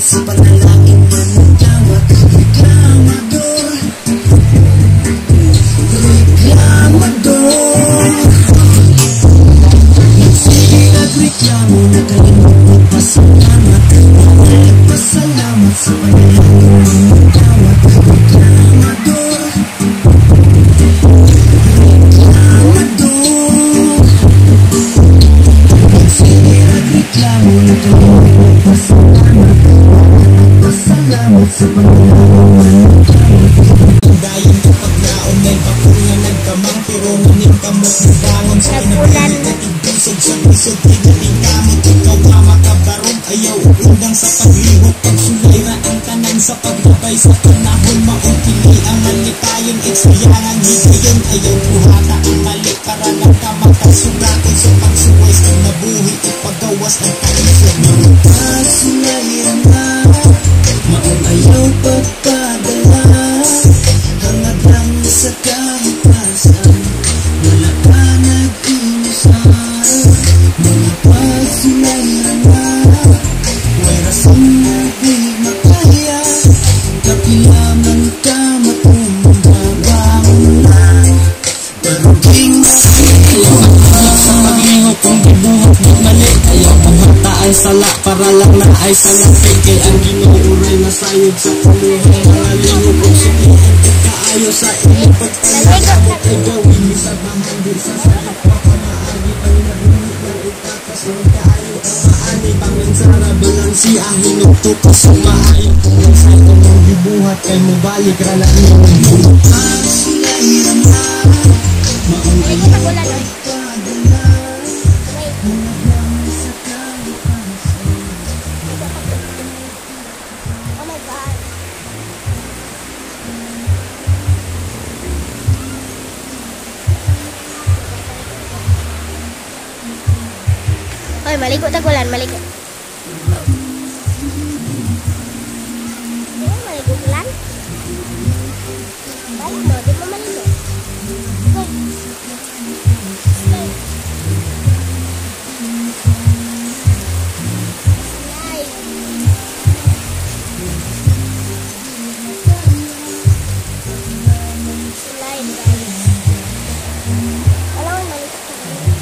sa panalangin managawat. Reklamador, reklamador. Sige nagreklamo, nakalimot magpasalamat. Nagpasalamat sa panalangin managawat. Reklamador, reklamo, nakalimot magpasalamat. Nagpasalamat sa panalangin managawat. Dayan kapag naunay papunga nagkamang pero ngunit kamot bangon sa pinagpalit at igusog sa pisog tigating kamot. Ikaw nga makabarog ayaw undang sa paglihok pagsulay ra ang tanan sa paglabay sa panahon maupili ang malitayon iksayangan higayon ayaw buhata ang mali para lang ka makasugakon sa pagsuway sa nabuhi ipagawas ng kaisog mapasulay ra maong ayaw pagpadala hangad lang sa kahitasan wala ka nag-inusan mga pasulay ra way rason na di makaya kapilaman ka matumbabaon na paruging ayaw magpalit sa paglihok kung gibuhat di mali ayaw paghataan sala para lang na ay salapi kay ang ginuuray na sayod sa paluhay mga lihok kung sulihan kaayo sa inyong pagpalagamot ay gawin sa mamandi sa sakit papamaagi ang narinig ng itakas ng kaayo ang maani pangin sa rabalang si ahinok tukas ang maayo kung ang sayo ng gibuhat kay mubalik rala niyong pasulay rama maong ayaw pagpadala Oy, maligo tagulan, maligo. Di mo maligo bulan? Balik mo, di mo maligo. Go. Slide. Slide, guys. Alam mo, maligo tagulan.